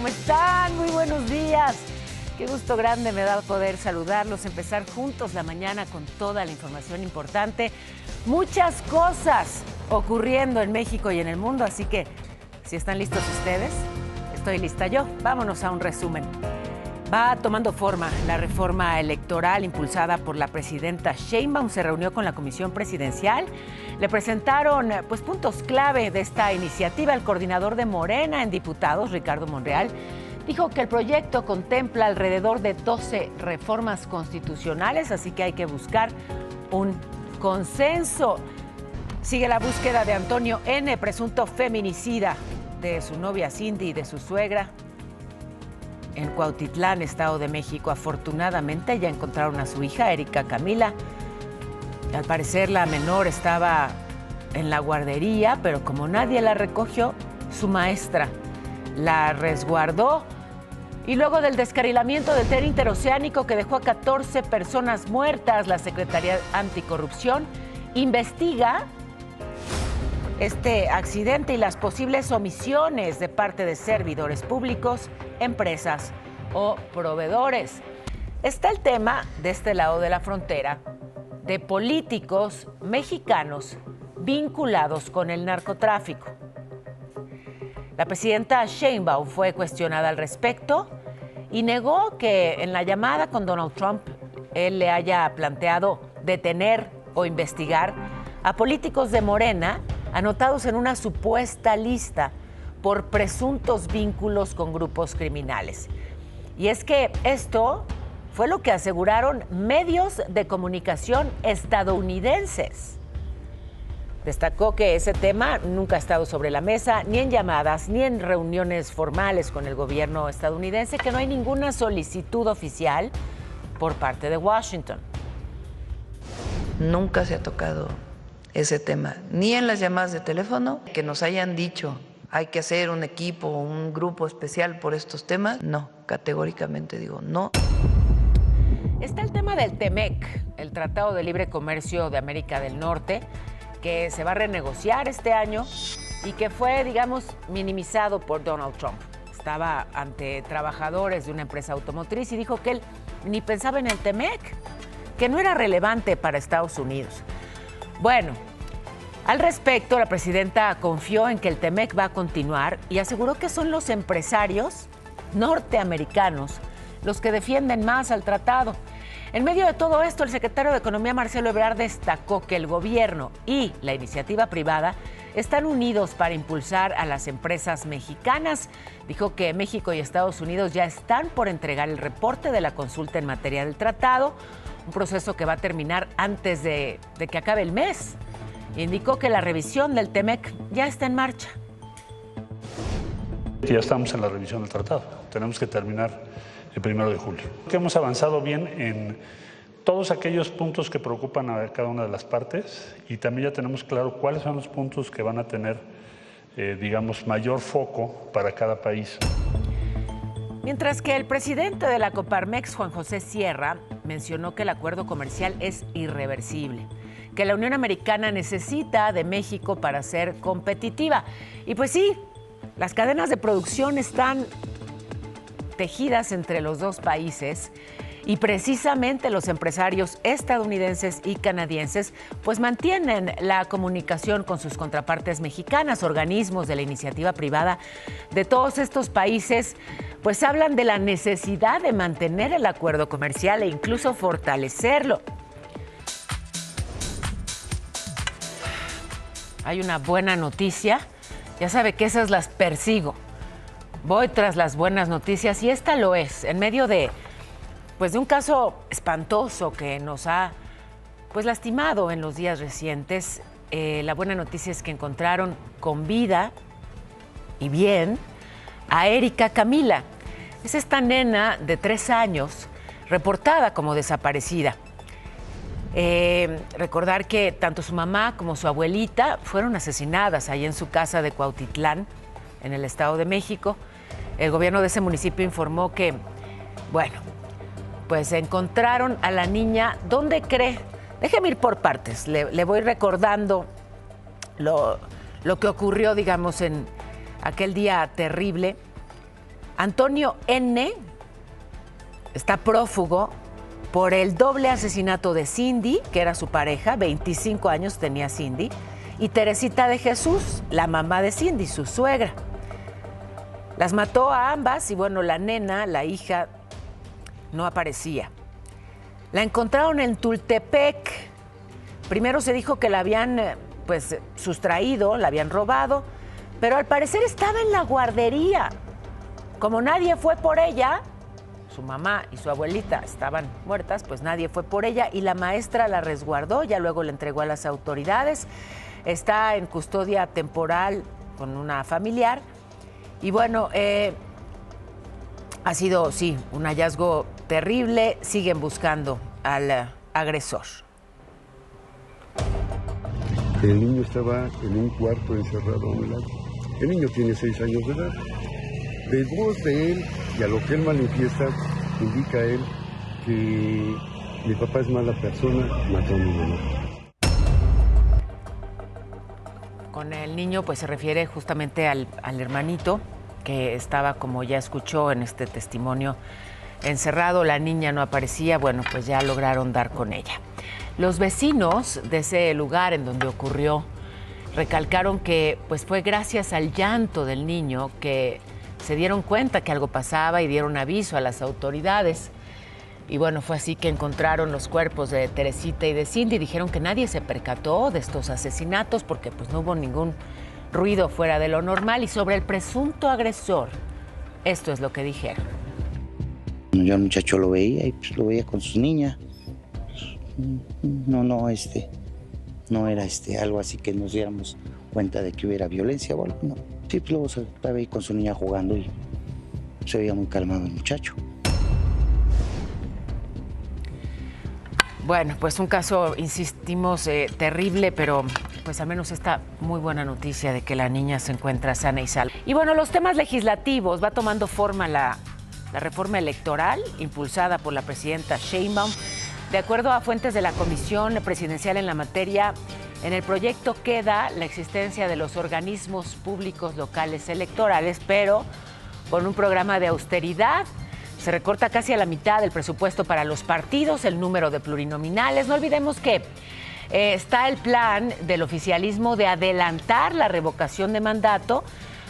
¿Cómo están? Muy buenos días. Qué gusto grande me da poder saludarlos, empezar juntos la mañana con toda la información importante. Muchas cosas ocurriendo en México y en el mundo, así que si están listos ustedes, estoy lista yo. Vámonos a un resumen. Va tomando forma la reforma electoral impulsada por la presidenta Sheinbaum. Se reunió con la Comisión Presidencial. Le presentaron puntos clave de esta iniciativa. El coordinador de Morena en diputados, Ricardo Monreal, dijo que el proyecto contempla alrededor de 12 reformas constitucionales, así que hay que buscar un consenso. Sigue la búsqueda de Antonio N., presunto feminicida de su novia Cindy y de su suegra en Cuautitlán, Estado de México. Afortunadamente ya encontraron a su hija, Erika Camila. Al parecer la menor estaba en la guardería, pero como nadie la recogió, su maestra la resguardó. Y luego del descarrilamiento del tren interoceánico que dejó a 14 personas muertas, la Secretaría Anticorrupción investiga este accidente y las posibles omisiones de parte de servidores públicos, empresas o proveedores. Está el tema de este lado de la frontera de políticos mexicanos vinculados con el narcotráfico. La presidenta Sheinbaum fue cuestionada al respecto y negó que en la llamada con Donald Trump él le haya planteado detener o investigar a políticos de Morena anotados en una supuesta lista por presuntos vínculos con grupos criminales. Y es que esto fue lo que aseguraron medios de comunicación estadounidenses. Destacó que ese tema nunca ha estado sobre la mesa, ni en llamadas, ni en reuniones formales con el gobierno estadounidense, que no hay ninguna solicitud oficial por parte de Washington. Nunca se ha tocado ese tema, ni en las llamadas de teléfono, que nos hayan dicho hay que hacer un equipo, un grupo especial por estos temas. No, categóricamente digo no. Está el tema del TEMEC, el Tratado de Libre Comercio de América del Norte, que se va a renegociar este año y que fue, digamos, minimizado por Donald Trump. Estaba ante trabajadores de una empresa automotriz y dijo que él ni pensaba en el TEMEC, que no era relevante para Estados Unidos. Bueno, al respecto, la presidenta confió en que el TEMEC va a continuar y aseguró que son los empresarios norteamericanos los que defienden más al tratado. En medio de todo esto, el secretario de Economía, Marcelo Ebrard, destacó que el gobierno y la iniciativa privada están unidos para impulsar a las empresas mexicanas. Dijo que México y Estados Unidos ya están por entregar el reporte de la consulta en materia del tratado, un proceso que va a terminar antes de que acabe el mes. Indicó que la revisión del TEMEC ya está en marcha. Ya estamos en la revisión del tratado. Tenemos que terminar el 1 de julio. Que hemos avanzado bien en todos aquellos puntos que preocupan a cada una de las partes y también ya tenemos claro cuáles son los puntos que van a tener, mayor foco para cada país. Mientras que el presidente de la Coparmex, Juan José Sierra, mencionó que el acuerdo comercial es irreversible, que la Unión Americana necesita de México para ser competitiva. Y pues sí, las cadenas de producción están tejidas entre los dos países y precisamente los empresarios estadounidenses y canadienses pues mantienen la comunicación con sus contrapartes mexicanas. Organismos de la iniciativa privada de todos estos países pues hablan de la necesidad de mantener el acuerdo comercial e incluso fortalecerlo. Hay una buena noticia, ya sabe que esas las persigo. Voy tras las buenas noticias y esta lo es, en medio de un caso espantoso que nos ha lastimado en los días recientes. La buena noticia es que encontraron con vida y bien a Erika Camila. Es esta nena de 3 años reportada como desaparecida. Recordar que tanto su mamá como su abuelita fueron asesinadas ahí en su casa de Cuautitlán, en el Estado de México. El gobierno de ese municipio informó que, pues encontraron a la niña. ¿Dónde cree? Déjeme ir por partes. Le voy recordando lo que ocurrió, digamos, en aquel día terrible. Antonio N. está prófugo por el doble asesinato de Cindy, que era su pareja, 25 años tenía Cindy, y Teresita de Jesús, la mamá de Cindy, su suegra. Las mató a ambas y bueno, la nena, la hija, no aparecía. La encontraron en Tultepec. Primero se dijo que la habían sustraído, la habían robado, pero al parecer estaba en la guardería. Como nadie fue por ella, su mamá y su abuelita estaban muertas, pues nadie fue por ella y la maestra la resguardó, ya luego la entregó a las autoridades. Está en custodia temporal con una familiar. Y bueno, ha sido, sí, un hallazgo terrible. Siguen buscando al agresor. El niño estaba en un cuarto encerrado a un lado. El niño tiene 6 años de edad. De voz de él y a lo que él manifiesta, indica él que mi papá es mala persona, mató a mi mamá. Con el niño pues se refiere justamente al hermanito que estaba, como ya escuchó en este testimonio, encerrado. La niña no aparecía, bueno, pues ya lograron dar con ella. Los vecinos de ese lugar en donde ocurrió recalcaron que pues fue gracias al llanto del niño que se dieron cuenta que algo pasaba y dieron aviso a las autoridades. Y bueno, fue así que encontraron los cuerpos de Teresita y de Cindy. Dijeron que nadie se percató de estos asesinatos porque pues no hubo ningún ruido fuera de lo normal. Y sobre el presunto agresor, esto es lo que dijeron. Yo al muchacho lo veía y pues lo veía con sus niñas. No era algo así que nos diéramos cuenta de que hubiera violencia o algo, no. Sí, pues luego se estaba ahí con su niña jugando y se veía muy calmado el muchacho. Bueno, pues un caso, insistimos, terrible, pero pues al menos esta muy buena noticia de que la niña se encuentra sana y salva. Y bueno, los temas legislativos, va tomando forma la reforma electoral impulsada por la presidenta Sheinbaum. De acuerdo a fuentes de la Comisión Presidencial en la materia, en el proyecto queda la existencia de los organismos públicos locales electorales, pero con un programa de austeridad. Se recorta casi a la mitad del presupuesto para los partidos, el número de plurinominales. No olvidemos que está el plan del oficialismo de adelantar la revocación de mandato,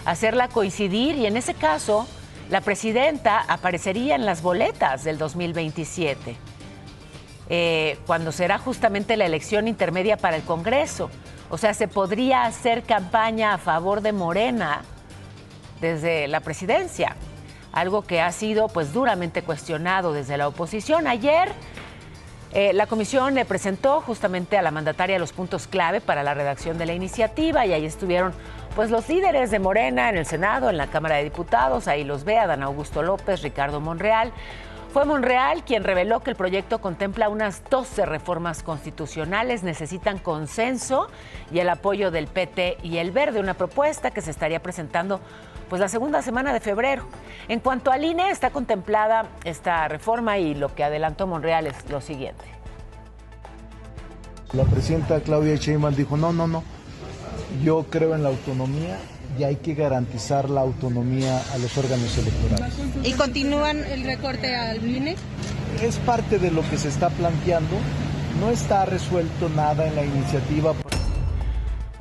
hacerla coincidir y en ese caso la presidenta aparecería en las boletas del 2027. Cuando será justamente la elección intermedia para el Congreso. O sea, se podría hacer campaña a favor de Morena desde la presidencia, algo que ha sido pues duramente cuestionado desde la oposición. Ayer la comisión le presentó justamente a la mandataria los puntos clave para la redacción de la iniciativa y ahí estuvieron pues los líderes de Morena en el Senado, en la Cámara de Diputados, ahí los ve Adán Augusto López, Ricardo Monreal. Fue Monreal quien reveló que el proyecto contempla unas 12 reformas constitucionales, necesitan consenso y el apoyo del PT y el Verde, una propuesta que se estaría presentando pues la segunda semana de febrero. En cuanto al INE, está contemplada esta reforma y lo que adelantó Monreal es lo siguiente. La presidenta Claudia Sheinbaum dijo, no, yo creo en la autonomía y hay que garantizar la autonomía a los órganos electorales. ¿Y continúan el recorte al INE? Es parte de lo que se está planteando, no está resuelto nada en la iniciativa.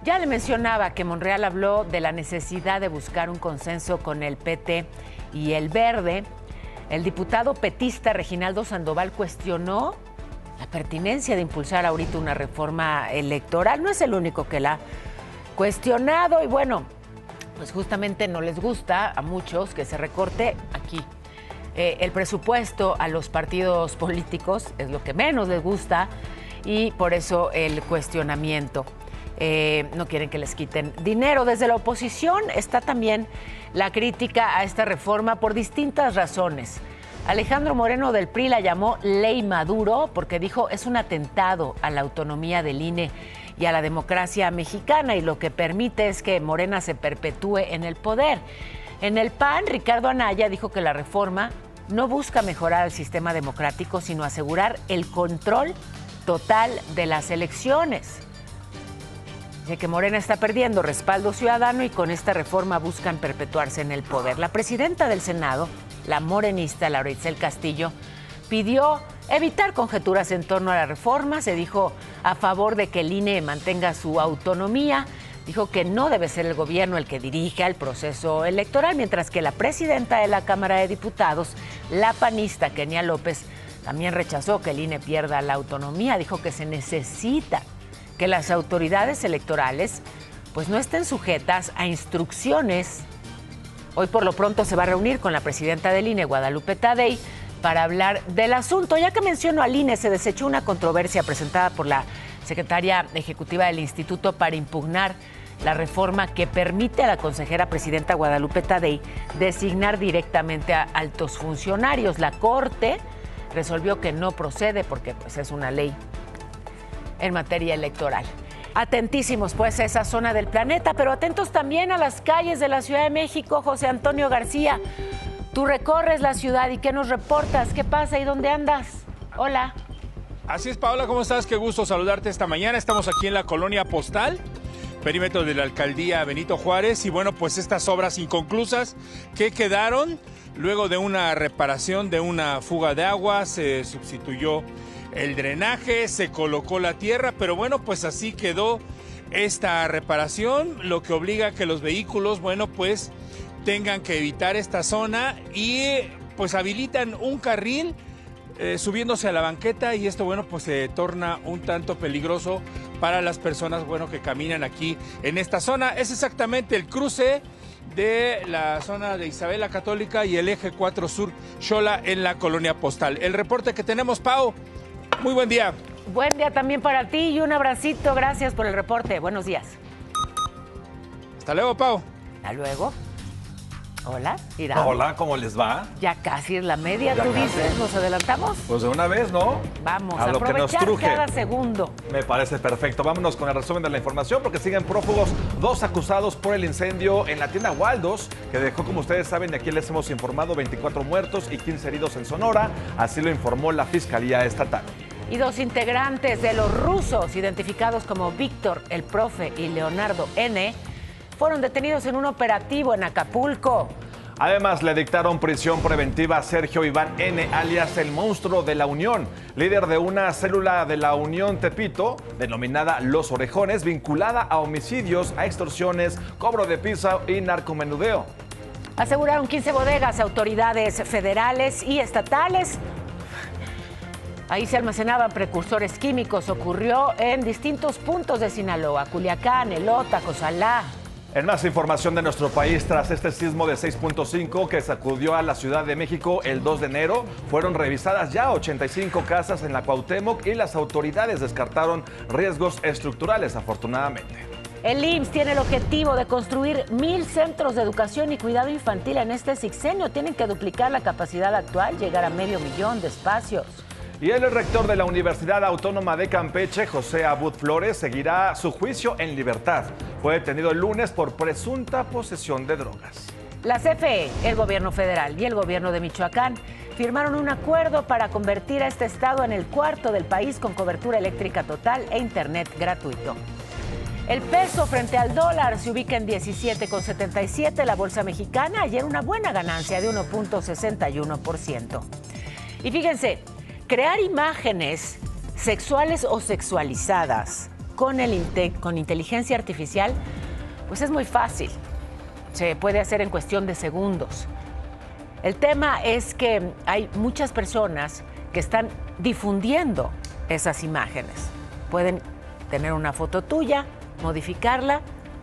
Ya le mencionaba que Monreal habló de la necesidad de buscar un consenso con el PT y el Verde. El diputado petista Reginaldo Sandoval cuestionó la pertinencia de impulsar ahorita una reforma electoral. No es el único que la ha cuestionado y bueno, pues justamente no les gusta a muchos que se recorte aquí. El presupuesto a los partidos políticos es lo que menos les gusta y por eso el cuestionamiento. No quieren que les quiten dinero. Desde la oposición está también la crítica a esta reforma por distintas razones. Alejandro Moreno del PRI la llamó Ley Maduro porque dijo es un atentado a la autonomía del INE y a la democracia mexicana y lo que permite es que Morena se perpetúe en el poder. En el PAN, Ricardo Anaya dijo que la reforma no busca mejorar el sistema democrático, sino asegurar el control total de las elecciones. Dice que Morena está perdiendo respaldo ciudadano y con esta reforma buscan perpetuarse en el poder. La presidenta del Senado, la morenista Laura Itzel Castillo, pidió evitar conjeturas en torno a la reforma. Se dijo a favor de que el INE mantenga su autonomía. Dijo que no debe ser el gobierno el que dirija el proceso electoral, mientras que la presidenta de la Cámara de Diputados, la panista Kenia López, también rechazó que el INE pierda la autonomía. Dijo que se necesita que las autoridades electorales pues no estén sujetas a instrucciones. Hoy por lo pronto se va a reunir con la presidenta del INE, Guadalupe Tadei, para hablar del asunto. Ya que menciono al INE, se desechó una controversia presentada por la secretaria ejecutiva del instituto para impugnar la reforma que permite a la consejera presidenta Guadalupe Tadei designar directamente a altos funcionarios. La Corte resolvió que no procede porque pues, es una ley en materia electoral. Atentísimos pues a esa zona del planeta, pero atentos también a las calles de la Ciudad de México. José Antonio García, tú recorres la ciudad y ¿qué nos reportas? ¿Qué pasa y dónde andas? Hola. Así es, Paola, ¿cómo estás? Qué gusto saludarte esta mañana. Estamos aquí en la Colonia Postal, perímetro de la alcaldía Benito Juárez. Y bueno, pues estas obras inconclusas que quedaron luego de una reparación de una fuga de agua, se sustituyó el drenaje, se colocó la tierra, pero bueno, pues así quedó esta reparación, lo que obliga a que los vehículos, bueno, pues tengan que evitar esta zona y pues habilitan un carril subiéndose a la banqueta y esto, bueno, pues se torna un tanto peligroso para las personas, bueno, que caminan aquí en esta zona. Es exactamente el cruce de la zona de Isabel la Católica y el eje 4 Sur Xola en la Colonia Postal. El reporte que tenemos, Pau. Muy buen día. Buen día también para ti y un abracito. Gracias por el reporte. Buenos días. Hasta luego, Pau. Hasta luego. Hola, Irán. Hola, ¿cómo les va? Ya casi es la media, Ya tú casi. dices. ¿Nos adelantamos? Pues de una vez, ¿no? Vamos a a lo que nos aprovechar truje. cada segundo. Me parece perfecto. Vámonos con el resumen de la información porque siguen prófugos 2 acusados por el incendio en la tienda Waldos, que dejó, como ustedes saben, y aquí les hemos informado, 24 muertos y 15 heridos en Sonora. Así lo informó la Fiscalía Estatal. Y 2 integrantes de los rusos, identificados como Víctor, el profe, y Leonardo N., fueron detenidos en un operativo en Acapulco. Además, le dictaron prisión preventiva a Sergio Iván N., alias el Monstruo de la Unión, líder de una célula de la Unión Tepito, denominada Los Orejones, vinculada a homicidios, a extorsiones, cobro de piso y narcomenudeo. Aseguraron 15 bodegas, autoridades federales y estatales. Ahí se almacenaban precursores químicos. Ocurrió en distintos puntos de Sinaloa: Culiacán, Elota, Cozalá. En más información de nuestro país, tras este sismo de 6.5 que sacudió a la Ciudad de México el 2 de enero, fueron revisadas ya 85 casas en la Cuauhtémoc y las autoridades descartaron riesgos estructurales, afortunadamente. El IMSS tiene el objetivo de construir 1,000 centros de educación y cuidado infantil en este sexenio. Tienen que duplicar la capacidad actual, llegar a 500,000 de espacios. Y el rector de la Universidad Autónoma de Campeche, José Abud Flores, seguirá su juicio en libertad. Fue detenido el lunes por presunta posesión de drogas. La CFE, el gobierno federal y el gobierno de Michoacán firmaron un acuerdo para convertir a este estado en el 4º del país con cobertura eléctrica total e internet gratuito. El peso frente al dólar se ubica en 17,77. La bolsa mexicana ayer una buena ganancia de 1.61%. Y fíjense, crear imágenes sexuales o sexualizadas con inteligencia artificial, pues es muy fácil. Se puede hacer en cuestión de segundos. El tema es que hay muchas personas que están difundiendo esas imágenes. Pueden tener una foto tuya, modificarla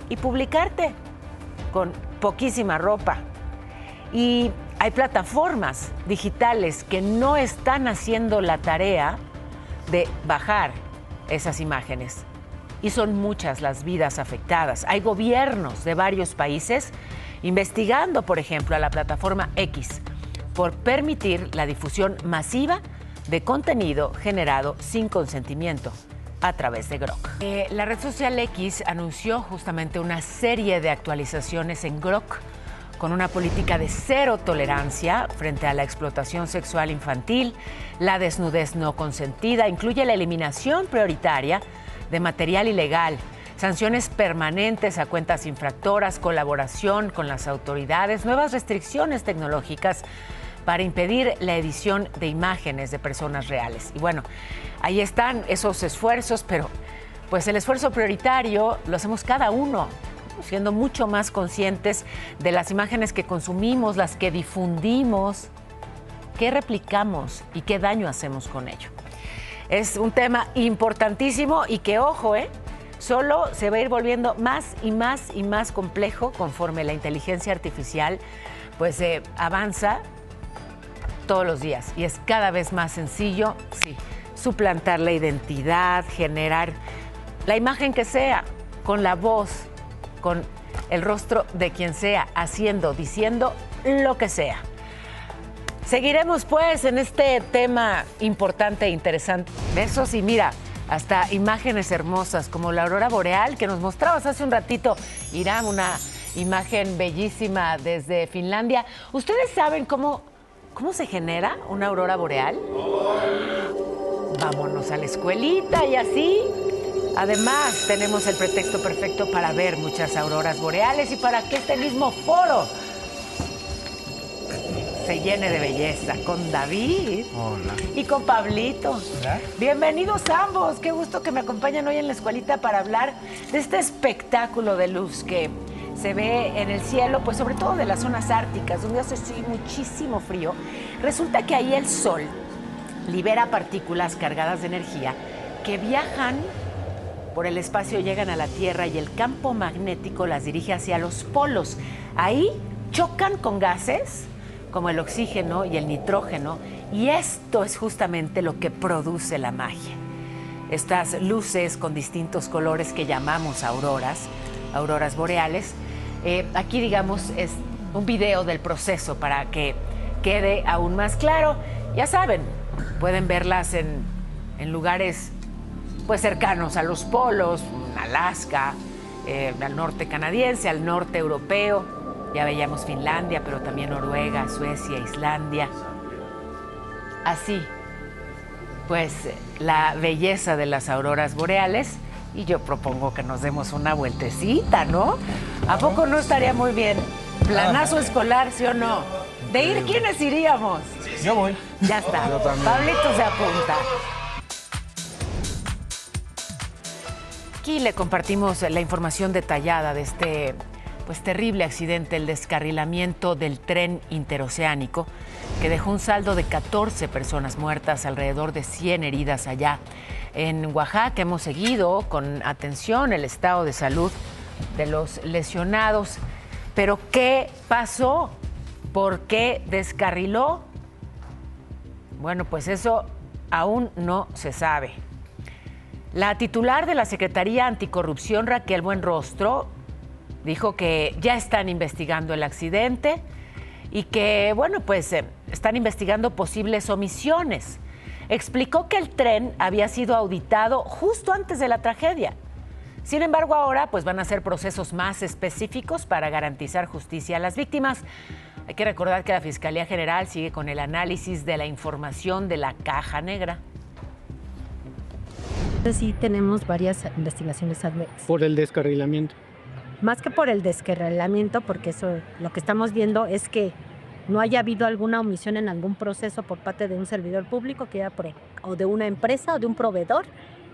y publicarte con poquísima ropa. Y hay plataformas digitales que no están haciendo la tarea de bajar esas imágenes. Y son muchas las vidas afectadas. Hay gobiernos de varios países investigando, por ejemplo, a la plataforma X por permitir la difusión masiva de contenido generado sin consentimiento a través de Grok. La red social X anunció justamente una serie de actualizaciones en Grok con una política de 0 tolerancia frente a la explotación sexual infantil, la desnudez no consentida, incluye la eliminación prioritaria de material ilegal. sanciones permanentes a cuentas infractoras, colaboración con las autoridades, nuevas restricciones tecnológicas para impedir la edición de imágenes de personas reales. Y bueno, ahí están esos esfuerzos, pero pues el esfuerzo prioritario lo hacemos cada uno, siendo mucho más conscientes de las imágenes que consumimos, las que difundimos, qué replicamos y qué daño hacemos con ello. Es un tema importantísimo y que, ojo, solo se va a ir volviendo más y más y más complejo conforme la inteligencia artificial pues avanza todos los días y es cada vez más sencillo, sí, suplantar la identidad, generar la imagen que sea, con la voz, con el rostro de quien sea, haciendo, diciendo lo que sea. Seguiremos pues en este tema importante e interesante. Besos y mira, hasta imágenes hermosas como la aurora boreal que nos mostrabas hace un ratito, Iram, una imagen bellísima desde Finlandia. ¿Ustedes saben cómo se genera una aurora boreal? Vámonos a la escuelita y así. Además, tenemos el pretexto perfecto para ver muchas auroras boreales y para que este mismo foro se llene de belleza con David. Hola. Y con Pablito. Hola. Bienvenidos ambos. Qué gusto que me acompañan hoy en la escuelita para hablar de este espectáculo de luz que se ve en el cielo, pues sobre todo de las zonas árticas, donde hace muchísimo frío. Resulta que ahí el sol libera partículas cargadas de energía que viajan por el espacio, llegan a la Tierra y el campo magnético las dirige hacia los polos. Ahí chocan con gases como el oxígeno y el nitrógeno, y esto es justamente lo que produce la magia. Estas luces con distintos colores que llamamos auroras boreales. Aquí, digamos, es un video del proceso para que quede aún más claro. Ya saben, pueden verlas en lugares pues cercanos a los polos, Alaska, al norte canadiense, al norte europeo. Ya veíamos Finlandia, pero también Noruega, Suecia, Islandia. Así, pues, la belleza de las auroras boreales. Y yo propongo que nos demos una vueltecita, ¿no? ¿A poco no estaría muy bien? Planazo escolar, ¿sí o no? ¿De ir quiénes iríamos? Yo voy. Ya está. Yo también. Pablito se apunta. Aquí le compartimos la información detallada de este pues terrible accidente, el descarrilamiento del tren interoceánico, que dejó un saldo de 14 personas muertas, alrededor de 100 heridas allá en Oaxaca. Hemos seguido con atención el estado de salud de los lesionados. Pero ¿qué pasó? ¿Por qué descarriló? Bueno, pues eso aún no se sabe. La titular de la Secretaría Anticorrupción, Raquel Buenrostro, dijo que ya están investigando el accidente y que, bueno, pues están investigando posibles omisiones. Explicó que el tren había sido auditado justo antes de la tragedia. Sin embargo, ahora pues van a hacer procesos más específicos para garantizar justicia a las víctimas. Hay que recordar que la Fiscalía General sigue con el análisis de la información de la caja negra. Sí, tenemos varias investigaciones adversas. Por el descarrilamiento. Más que por el descarrilamiento, porque eso lo que estamos viendo es que no haya habido alguna omisión en algún proceso por parte de un servidor público que haya o de una empresa o de un proveedor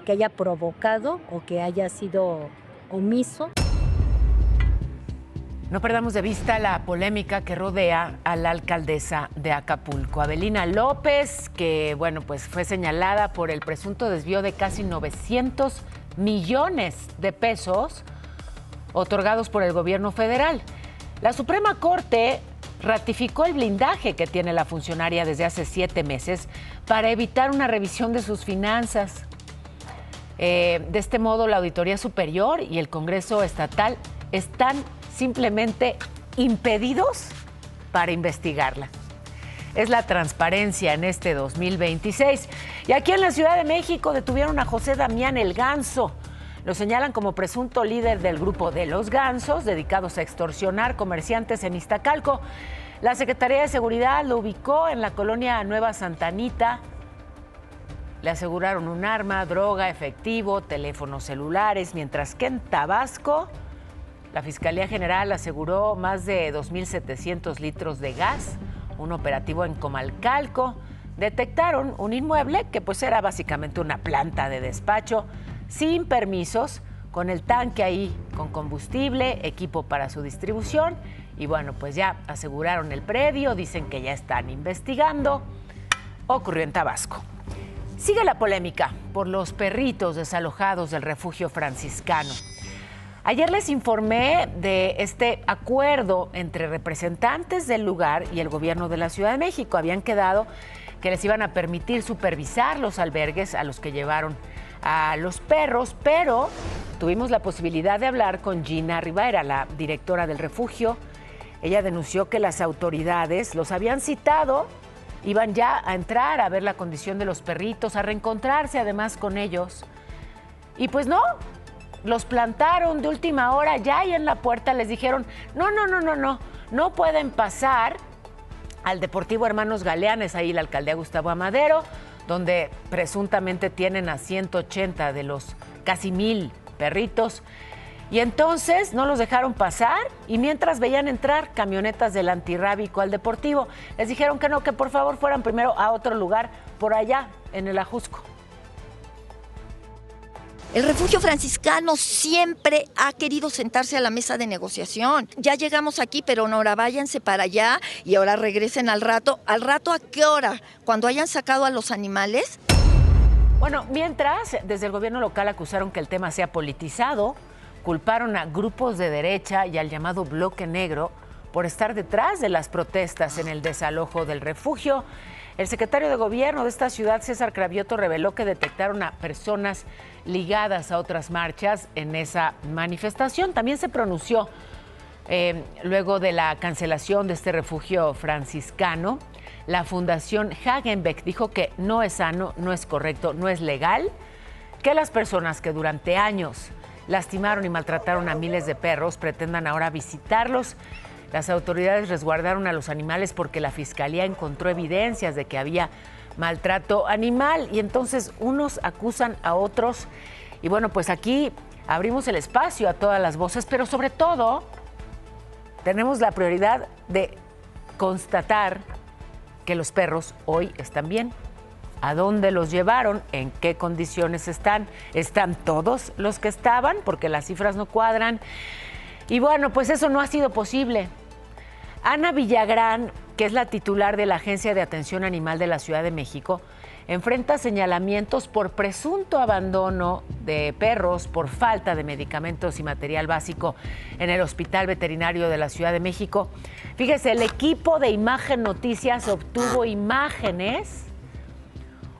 que haya provocado o que haya sido omiso. No perdamos de vista la polémica que rodea a la alcaldesa de Acapulco, Avelina López, que, bueno, pues fue señalada por el presunto desvío de casi 900 millones de pesos otorgados por el gobierno federal. La Suprema Corte ratificó el blindaje que tiene la funcionaria desde hace 7 meses para evitar una revisión de sus finanzas. De este modo, la Auditoría Superior y el Congreso Estatal están simplemente impedidos para investigarla. Es la transparencia en este 2026. Y aquí en la Ciudad de México detuvieron a José Damián El Ganso. Lo señalan como presunto líder del grupo de los Gansos, dedicados a extorsionar comerciantes en Iztacalco. La Secretaría de Seguridad lo ubicó en la colonia Nueva Santa Anita. le aseguraron un arma, droga, efectivo, teléfonos celulares, mientras que en Tabasco la Fiscalía General aseguró más de 2.700 litros de gas. Un operativo en Comalcalco. Detectaron un inmueble que pues era básicamente una planta de despacho, sin permisos, con el tanque ahí con combustible, equipo para su distribución. Y bueno, pues ya aseguraron el predio, dicen que ya están investigando. Ocurrió en Tabasco. Sigue la polémica por los perritos desalojados del refugio franciscano. Ayer les informé de este acuerdo entre representantes del lugar y el gobierno de la Ciudad de México. Habían quedado que les iban a permitir supervisar los albergues a los que llevaron a los perros, pero tuvimos la posibilidad de hablar con Gina Rivera, la directora del refugio. Ella denunció que las autoridades los habían citado, iban ya a entrar a ver la condición de los perritos, a reencontrarse además con ellos. Y pues no, los plantaron de última hora, ya ahí en la puerta les dijeron, no pueden pasar al Deportivo Hermanos Galeanes, ahí la alcaldía Gustavo Amadero, donde presuntamente tienen a 180 de los casi 1,000 perritos. Y entonces no los dejaron pasar y mientras veían entrar camionetas del antirrábico al Deportivo, les dijeron que no, que por favor fueran primero a otro lugar, por allá, en el Ajusco. El refugio franciscano siempre ha querido sentarse a la mesa de negociación. Ya llegamos aquí, pero ahora váyanse para allá y ahora regresen al rato. ¿Al rato a qué hora? ¿Cuando hayan sacado a los animales? Bueno, mientras, desde el gobierno local acusaron que el tema sea politizado, culparon a grupos de derecha y al llamado Bloque Negro por estar detrás de las protestas en el desalojo del refugio. El secretario de gobierno de esta ciudad, César Cravioto, reveló que detectaron a personas ligadas a otras marchas en esa manifestación. También se pronunció luego de la cancelación de este refugio franciscano. La Fundación Hagenbeck dijo que no es sano, no es correcto, no es legal que las personas que durante años lastimaron y maltrataron a miles de perros pretendan ahora visitarlos. Las autoridades resguardaron a los animales porque la Fiscalía encontró evidencias de que había maltrato animal y entonces unos acusan a otros. Y bueno, pues aquí abrimos el espacio a todas las voces, pero sobre todo tenemos la prioridad de constatar que los perros hoy están bien. ¿A dónde los llevaron? ¿En qué condiciones están? ¿Están todos los que estaban? Porque las cifras no cuadran. Y bueno, pues eso no ha sido posible. Ana Villagrán, que es la titular de la Agencia de Atención Animal de la Ciudad de México, enfrenta señalamientos por presunto abandono de perros por falta de medicamentos y material básico en el Hospital Veterinario de la Ciudad de México. Fíjese, el equipo de Imagen Noticias obtuvo imágenes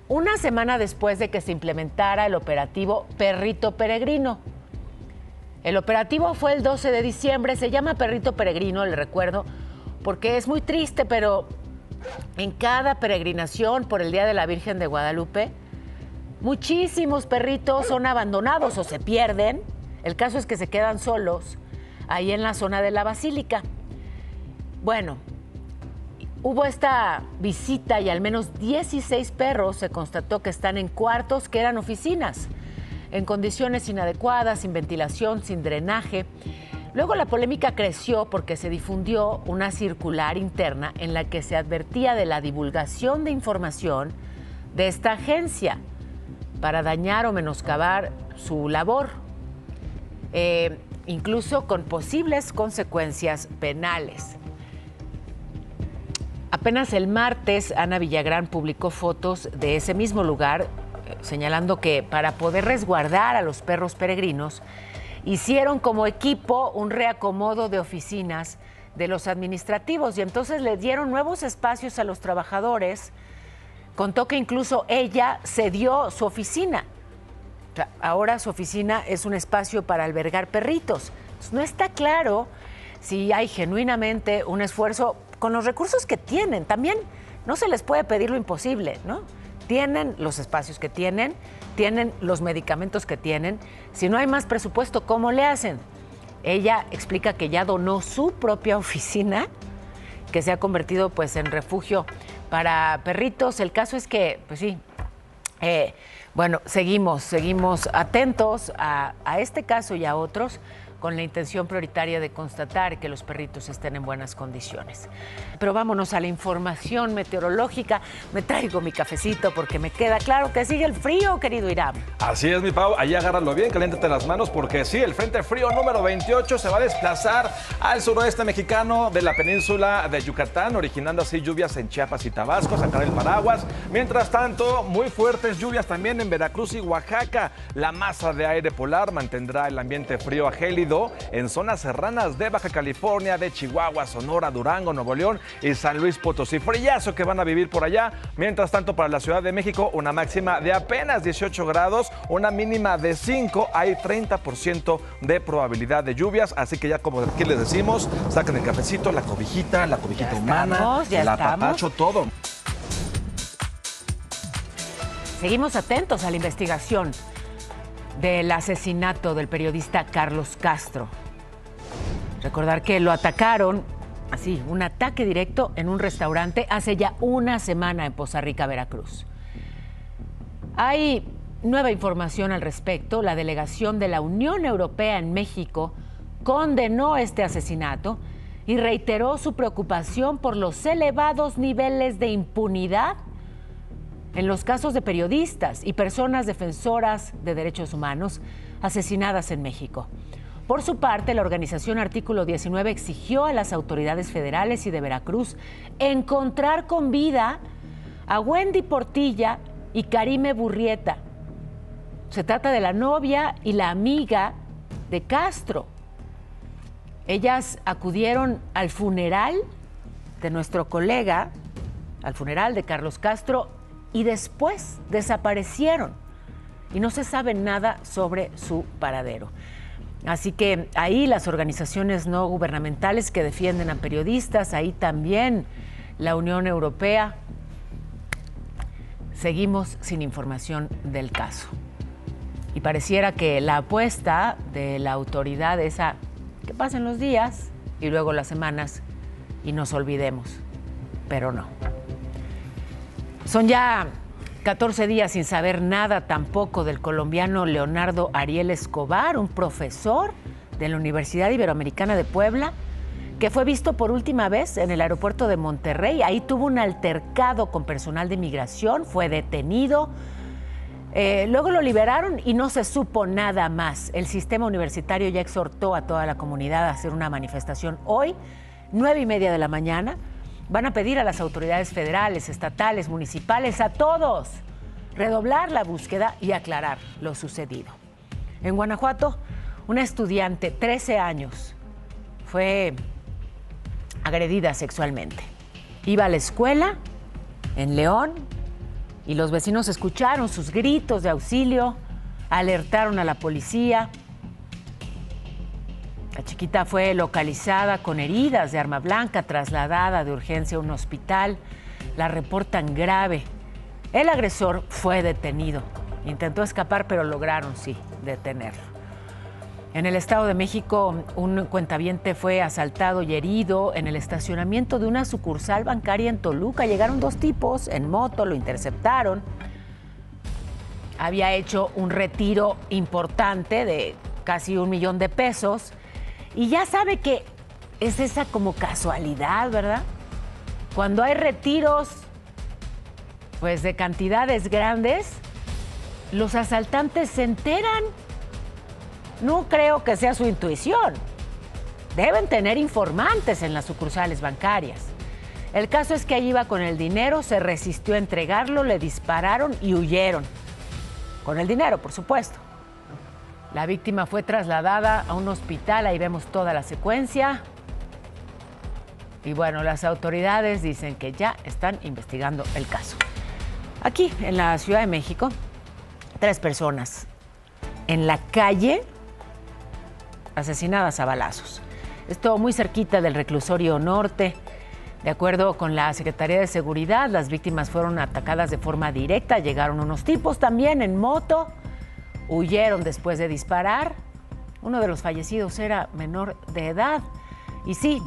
una semana después de que se implementara el operativo Perrito Peregrino. El operativo fue el 12 de diciembre, se llama Perrito Peregrino, le recuerdo, porque es muy triste, pero en cada peregrinación por el Día de la Virgen de Guadalupe, muchísimos perritos son abandonados o se pierden. El caso es que se quedan solos ahí en la zona de la Basílica. Bueno, hubo esta visita y al menos 16 perros se constató que están en cuartos que eran oficinas, en condiciones inadecuadas, sin ventilación, sin drenaje. Luego la polémica creció porque se difundió una circular interna en la que se advertía de la divulgación de información de esta agencia para dañar o menoscabar su labor, incluso con posibles consecuencias penales. Apenas el martes, Ana Villagrán publicó fotos de ese mismo lugar, señalando que para poder resguardar a los perros peregrinos, hicieron como equipo un reacomodo de oficinas de los administrativos y entonces le dieron nuevos espacios a los trabajadores. Contó que incluso ella cedió su oficina. O sea, ahora su oficina es un espacio para albergar perritos. Entonces, no está claro si hay genuinamente un esfuerzo con los recursos que tienen. También no se les puede pedir lo imposible, ¿no? Tienen los espacios que tienen los medicamentos que tienen. Si no hay más presupuesto, ¿cómo le hacen? Ella explica que ya donó su propia oficina, que se ha convertido pues en refugio para perritos. El caso es que, pues sí, Bueno, seguimos atentos a este caso y a otros, con la intención prioritaria de constatar que los perritos estén en buenas condiciones. Pero vámonos a la información meteorológica. Me traigo mi cafecito porque me queda claro que sigue el frío, querido Iram. Así es, mi Pau. Ahí agárralo bien, caliéntate las manos porque sí, el Frente Frío número 28 se va a desplazar al suroeste mexicano de la península de Yucatán, originando así lluvias en Chiapas y Tabasco, sacar el paraguas. Mientras tanto, muy fuertes lluvias también en Veracruz y Oaxaca. La masa de aire polar mantendrá el ambiente frío a gélido en zonas serranas de Baja California, de Chihuahua, Sonora, Durango, Nuevo León y San Luis Potosí. Frillazo que van a vivir por allá. Mientras tanto, para la Ciudad de México, una máxima de apenas 18 grados, una mínima de 5. Hay 30% de probabilidad de lluvias. Así que ya, como aquí les decimos, saquen el cafecito, la cobijita humana, el apapacho, todo. Seguimos atentos a la investigación del asesinato del periodista Carlos Castro. Recordar que lo atacaron, así, un ataque directo en un restaurante hace ya una semana en Poza Rica, Veracruz. Hay nueva información al respecto. La delegación de la Unión Europea en México condenó este asesinato y reiteró su preocupación por los elevados niveles de impunidad en los casos de periodistas y personas defensoras de derechos humanos asesinadas en México. Por su parte, la organización Artículo 19 exigió a las autoridades federales y de Veracruz encontrar con vida a Wendy Portilla y Karime Burrieta. Se trata de la novia y la amiga de Castro. Ellas acudieron al funeral de nuestro colega, al funeral de Carlos Castro, y después desaparecieron y no se sabe nada sobre su paradero. Así que ahí las organizaciones no gubernamentales que defienden a periodistas, ahí también la Unión Europea, seguimos sin información del caso. Y pareciera que la apuesta de la autoridad es a que pasen los días y luego las semanas y nos olvidemos, pero no. Son ya 14 días sin saber nada tampoco del colombiano Leonardo Ariel Escobar, un profesor de la Universidad Iberoamericana de Puebla, que fue visto por última vez en el aeropuerto de Monterrey. Ahí tuvo un altercado con personal de migración, fue detenido. Luego lo liberaron y no se supo nada más. El sistema universitario ya exhortó a toda la comunidad a hacer una manifestación hoy, 9:30 de la mañana. Van a pedir a las autoridades federales, estatales, municipales, a todos, redoblar la búsqueda y aclarar lo sucedido. En Guanajuato, una estudiante, 13 años, fue agredida sexualmente. Iba a la escuela en León y los vecinos escucharon sus gritos de auxilio, alertaron a la policía. La chiquita fue localizada con heridas de arma blanca, trasladada de urgencia a un hospital. La reportan grave. El agresor fue detenido. Intentó escapar, pero lograron, sí, detenerlo. En el Estado de México, un cuentaviente fue asaltado y herido en el estacionamiento de una sucursal bancaria en Toluca. Llegaron dos tipos en moto, lo interceptaron. Había hecho un retiro importante de casi $1 millón. Y ya sabe que es esa como casualidad, ¿verdad? Cuando hay retiros, pues de cantidades grandes, los asaltantes se enteran. No creo que sea su intuición. Deben tener informantes en las sucursales bancarias. El caso es que allí iba con el dinero, se resistió a entregarlo, le dispararon y huyeron. Con el dinero, por supuesto. La víctima fue trasladada a un hospital, ahí vemos toda la secuencia. Y bueno, las autoridades dicen que ya están investigando el caso. Aquí, en la Ciudad de México, 3 personas en la calle asesinadas a balazos. Esto muy cerquita del Reclusorio Norte. De acuerdo con la Secretaría de Seguridad, las víctimas fueron atacadas de forma directa. Llegaron unos tipos también en moto. Huyeron después de disparar. Uno de los fallecidos era menor de edad. Y sí,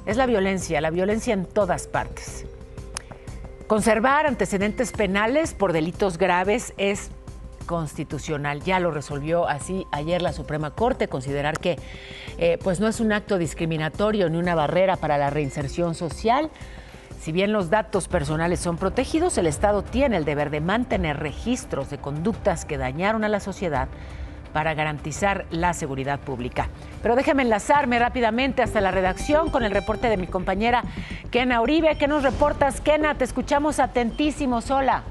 es la violencia en todas partes. Conservar antecedentes penales por delitos graves es constitucional. Ya lo resolvió así ayer la Suprema Corte, considerar que pues no es un acto discriminatorio ni una barrera para la reinserción social. Si bien los datos personales son protegidos, el Estado tiene el deber de mantener registros de conductas que dañaron a la sociedad para garantizar la seguridad pública. Pero déjame enlazarme rápidamente hasta la redacción con el reporte de mi compañera Kena Uribe. ¿Qué nos reportas, Kena? Te escuchamos atentísimos. Hola.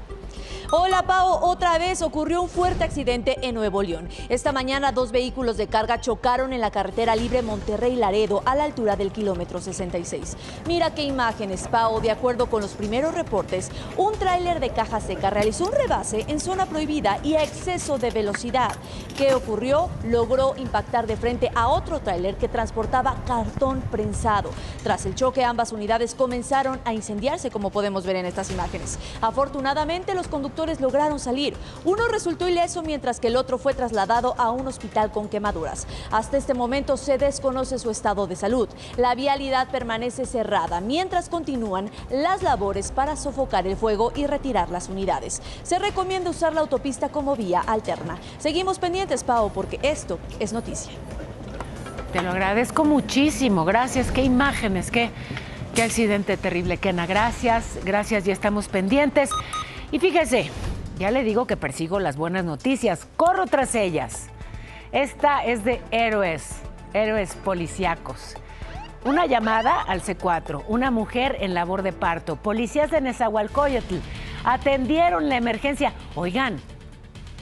Hola, Pao. Otra vez ocurrió un fuerte accidente en Nuevo León. Esta mañana 2 vehículos de carga chocaron en la carretera libre Monterrey-Laredo a la altura del kilómetro 66. Mira qué imágenes, Pao. De acuerdo con los primeros reportes, un tráiler de caja seca realizó un rebase en zona prohibida y a exceso de velocidad. ¿Qué ocurrió? Logró impactar de frente a otro tráiler que transportaba cartón prensado. Tras el choque, ambas unidades comenzaron a incendiarse, como podemos ver en estas imágenes. Afortunadamente, los conductores lograron salir. Uno resultó ileso, mientras que el otro fue trasladado a un hospital con quemaduras. Hasta este momento se desconoce su estado de salud. La vialidad permanece cerrada mientras continúan las labores para sofocar el fuego y retirar las unidades. Se recomienda usar la autopista como vía alterna. Seguimos pendientes, Pao, porque esto es noticia. Te lo agradezco muchísimo. Gracias. Qué imágenes, qué accidente terrible, Kena. Gracias, ya estamos pendientes. Y fíjese, ya le digo que persigo las buenas noticias, corro tras ellas. Esta es de héroes policíacos. Una llamada al C4, una mujer en labor de parto. Policías de Nezahualcóyotl atendieron la emergencia. Oigan,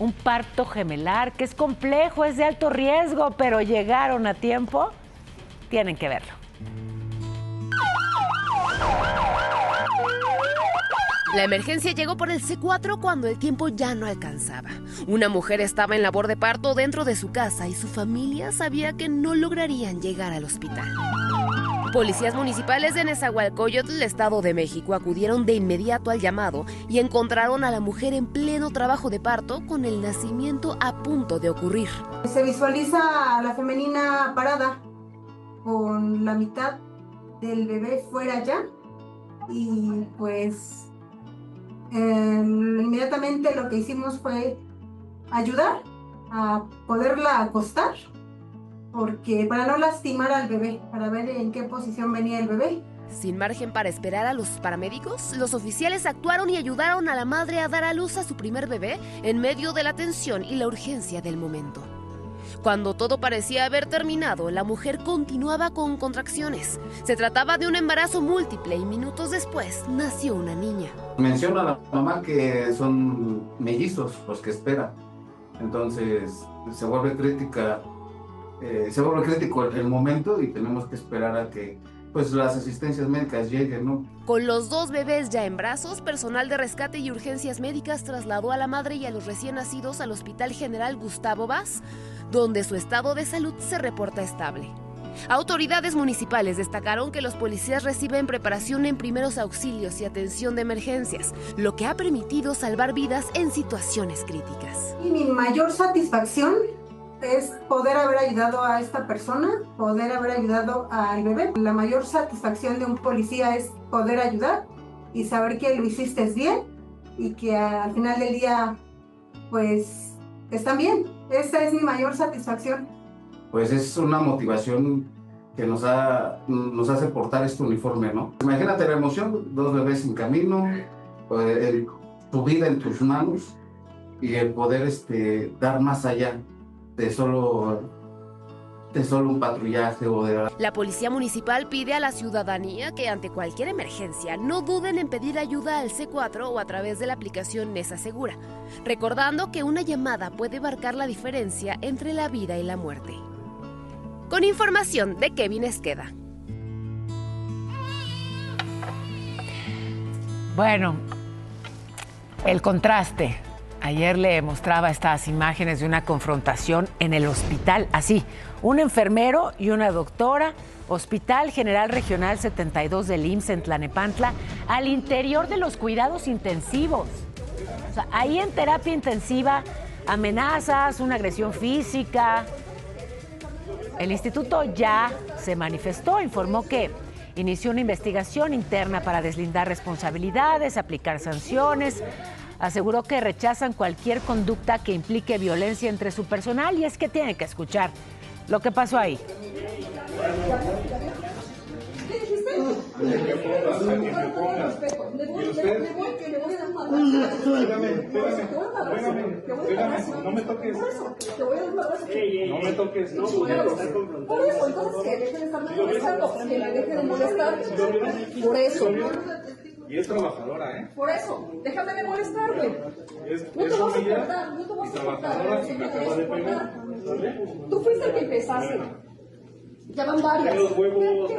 un parto gemelar que es complejo, es de alto riesgo, pero llegaron a tiempo. Tienen que verlo. La emergencia llegó por el C4 cuando el tiempo ya no alcanzaba. Una mujer estaba en labor de parto dentro de su casa y su familia sabía que no lograrían llegar al hospital. Policías municipales de Nezahualcóyotl, Estado de México, acudieron de inmediato al llamado y encontraron a la mujer en pleno trabajo de parto con el nacimiento a punto de ocurrir. Se visualiza a la femenina parada con la mitad del bebé fuera ya y pues inmediatamente lo que hicimos fue ayudar a poderla acostar, porque para no lastimar al bebé, para ver en qué posición venía el bebé. Sin margen para esperar a los paramédicos, los oficiales actuaron y ayudaron a la madre a dar a luz a su primer bebé en medio de la tensión y la urgencia del momento. Cuando todo parecía haber terminado, la mujer continuaba con contracciones. Se trataba de un embarazo múltiple y minutos después nació una niña. Menciona a la mamá que son mellizos los que esperan. Entonces se vuelve crítico el momento y tenemos que esperar a que pues las asistencias médicas lleguen, ¿no? Con los 2 bebés ya en brazos, personal de rescate y urgencias médicas trasladó a la madre y a los recién nacidos al Hospital General Gustavo Vaz, donde su estado de salud se reporta estable. Autoridades municipales destacaron que los policías reciben preparación en primeros auxilios y atención de emergencias, lo que ha permitido salvar vidas en situaciones críticas. Y mi mayor satisfacción es poder haber ayudado a esta persona, poder haber ayudado al bebé. La mayor satisfacción de un policía es poder ayudar y saber que lo hiciste bien y que al final del día, pues, están bien. Esa es mi mayor satisfacción. Pues es una motivación que nos hace portar este uniforme, ¿no? Imagínate la emoción, 2 bebés en camino, tu vida en tus manos y el poder dar más allá de solo un patrullaje o de... La policía municipal pide a la ciudadanía que ante cualquier emergencia no duden en pedir ayuda al C4 o a través de la aplicación Nesa Segura, recordando que una llamada puede marcar la diferencia entre la vida y la muerte. Con información de Kevin Esqueda. Bueno, el contraste. Ayer le mostraba estas imágenes de una confrontación en el hospital, así, un enfermero y una doctora, Hospital General Regional 72 del IMSS en Tlanepantla, al interior de los cuidados intensivos. O sea, ahí en terapia intensiva, amenazas, una agresión física. El instituto ya se manifestó, informó que inició una investigación interna para deslindar responsabilidades, aplicar sanciones. Aseguró que rechazan cualquier conducta que implique violencia entre su personal y es que tienen que escuchar lo que pasó ahí. No me toques. No me toques. Por eso, entonces que deje de estarme molestando, que me deje de molestar. Por eso. Y es trabajadora, ¿eh? Por eso, déjame de molestarme. No te vas a soportar, no te vas a soportar. Y me acaba de pegar. Tú fuiste el que empezaste. Ya van varias. Los huevos,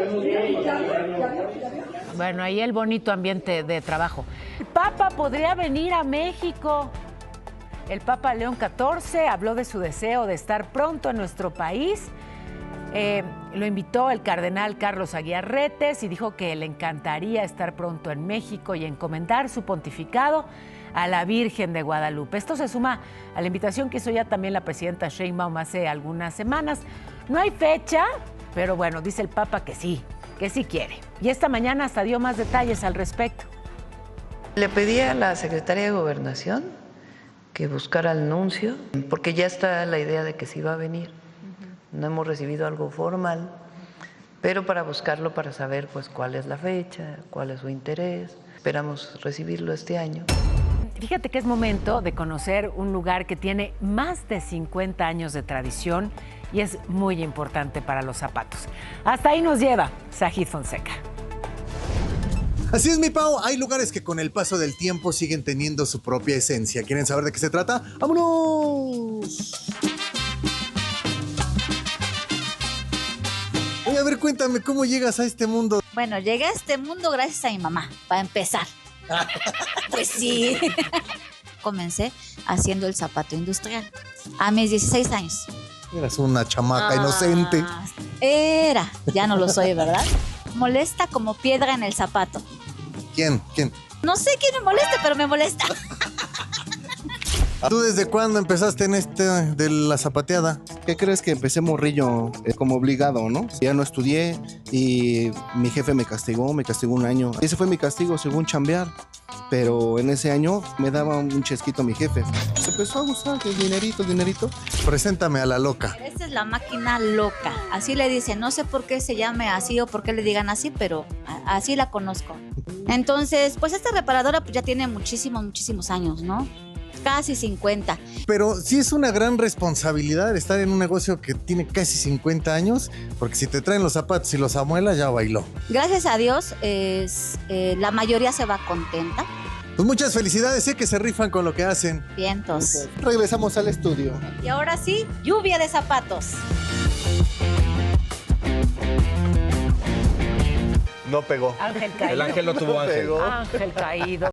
Bueno, ahí el bonito ambiente de trabajo. El Papa podría venir a México. El Papa León XIV habló de su deseo de estar pronto en nuestro país. Lo invitó el cardenal Carlos Aguiar Retes y dijo que le encantaría estar pronto en México y encomendar su pontificado a la Virgen de Guadalupe. Esto se suma a la invitación que hizo ya también la presidenta Sheinbaum hace algunas semanas. No hay fecha, pero bueno, dice el Papa que sí quiere. Y esta mañana hasta dio más detalles al respecto. Le pedí a la secretaria de Gobernación que buscara al nuncio, porque ya está la idea de que sí va a venir. No hemos recibido algo formal, pero para buscarlo, para saber pues cuál es la fecha, cuál es su interés. Esperamos recibirlo este año. Fíjate que es momento de conocer un lugar que tiene más de 50 años de tradición y es muy importante para los zapatos. Hasta ahí nos lleva Sajid Fonseca. Así es, mi Pau. Hay lugares que con el paso del tiempo siguen teniendo su propia esencia. ¿Quieren saber de qué se trata? ¡Vámonos! Oye, a ver, cuéntame, ¿cómo llegas a este mundo? Bueno, llegué a este mundo gracias a mi mamá, para empezar. Pues sí. Comencé haciendo el zapato industrial a mis 16 años. Eras una chamaca inocente. Ya no lo soy, ¿verdad? Molesta como piedra en el zapato. ¿Quién? No sé quién me molesta, pero me molesta. ¿Tú desde cuándo empezaste en de la zapateada? ¿Qué crees? Que empecé morrillo como obligado, ¿no? Ya no estudié y mi jefe me castigó 1 año. Ese fue mi castigo según chambear. Pero en ese año me daba un chesquito mi jefe. Se empezó a gustar el dinerito. Preséntame a la loca. Esta es la máquina loca. Así le dicen. No sé por qué se llame así o por qué le digan así, pero así la conozco. Entonces, pues esta reparadora pues ya tiene muchísimos años, ¿no? Casi 50. Pero sí es una gran responsabilidad estar en un negocio que tiene casi 50 años, porque si te traen los zapatos y los amuelas, ya bailó. Gracias a Dios, la mayoría se va contenta. Pues muchas felicidades, sé que se rifan con lo que hacen. Vientos. Regresamos al estudio. Y ahora sí, lluvia de zapatos. No pegó. Ángel caído. El ángel no tuvo ángel. Ángel caído.